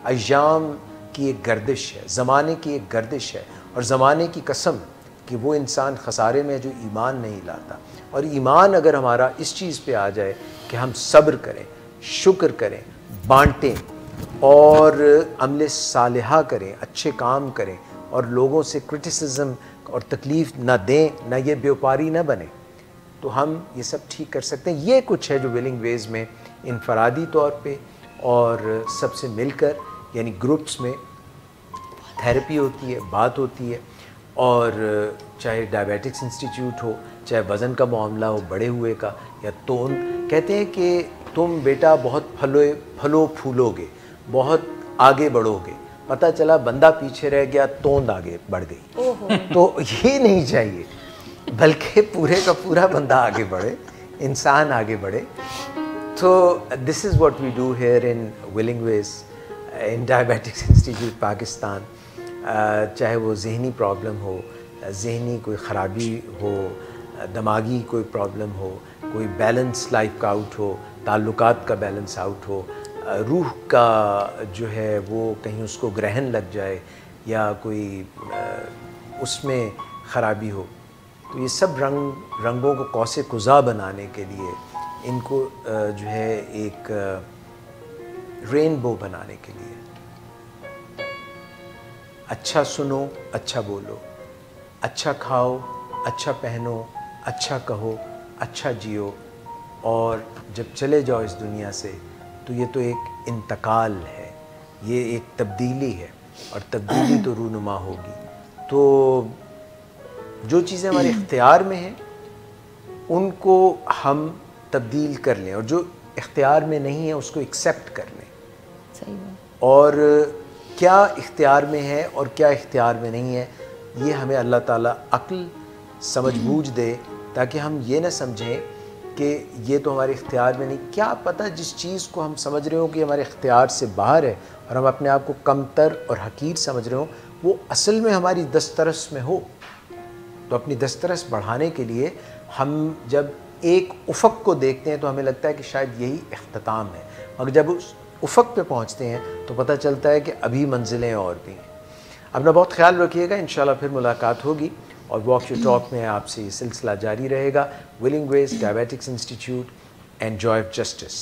अय्याम की एक गर्दिश है, ज़माने की एक गर्दिश है, और ज़माने की कसम कि वो इंसान खसारे में जो ईमान नहीं लाता। और ईमान अगर हमारा इस चीज़ पे आ जाए कि हम सब्र करें, शुक्र करें, बांटें और अमल सालिहा करें, अच्छे काम करें और लोगों से क्रिटिसिज्म और तकलीफ़ ना दें, ना ये व्यापारी ना बने, तो हम ये सब ठीक कर सकते हैं। ये कुछ है जो विलिंग वेज़ में इनफरादी तौर पे और सबसे मिलकर यानी ग्रुप्स में थेरेपी होती है, बात होती है। और चाहे डायबिटिक्स इंस्टीट्यूट हो, चाहे वज़न का मामला हो बड़े हुए का, या तोंद, कहते हैं कि तुम बेटा बहुत फलो फूलोगे, बहुत आगे बढ़ोगे, पता चला बंदा पीछे रह गया, तोंद आगे बढ़ गई। तो ये नहीं चाहिए, बल्कि पूरे का पूरा बंदा आगे बढ़े, इंसान आगे बढ़े। तो this is what we do here in Willing Ways in Diabetics Institute Pakistan. चाहे वो ज़हनी प्रॉब्लम हो, ज़हनी कोई ख़राबी हो, दिमागी कोई प्रॉब्लम हो, कोई बैलेंस लाइफ का आउट हो, ताल्लुकात का बैलेंस आउट हो, रूह का जो है वो कहीं उसको ग्रहण लग जाए या कोई उसमें ख़राबी हो, तो ये सब रंगों को कौसे कुज़ा बनाने के लिए इनको जो है एक रेनबो बनाने के लिए अच्छा सुनो, अच्छा बोलो, अच्छा खाओ, अच्छा पहनो, अच्छा कहो, अच्छा जियो, और जब चले जाओ इस दुनिया से तो ये तो एक इंतकाल है, ये एक तब्दीली है, और तब्दीली तो रूनुमा होगी। तो जो चीज़ें हमारे इख्तियार में हैं उनको हम तब्दील कर लें, और जो इख्तियार में नहीं है उसको एक्सेप्ट कर लें। सही है। और क्या इख्तियार में है और क्या इख्तियार में नहीं है, ये हमें अल्लाह ताला अक्ल समझ बूझ दे, ताकि हम ये ना समझें कि ये तो हमारे इख्तियार में नहीं। क्या पता जिस चीज़ को हम समझ रहे हो कि हमारे इख्तियार से बाहर है और हम अपने आप को कमतर और हकीर समझ रहे हो, वो असल में हमारी दस्तरस में हो। तो अपनी दस्तरस बढ़ाने के लिए हम जब एक उफ़क़ को देखते हैं तो हमें लगता है कि शायद यही इख्तिताम है, मगर जब उस उफ़क़ पे पहुँचते हैं तो पता चलता है कि अभी मंजिलें और भी हैं। अपना बहुत ख्याल रखिएगा, इंशाल्लाह फिर मुलाकात होगी, और वॉक योर टॉक में आपसे ये सिलसिला जारी रहेगा। Willing Ways Diabetics Institute and Joy of justice.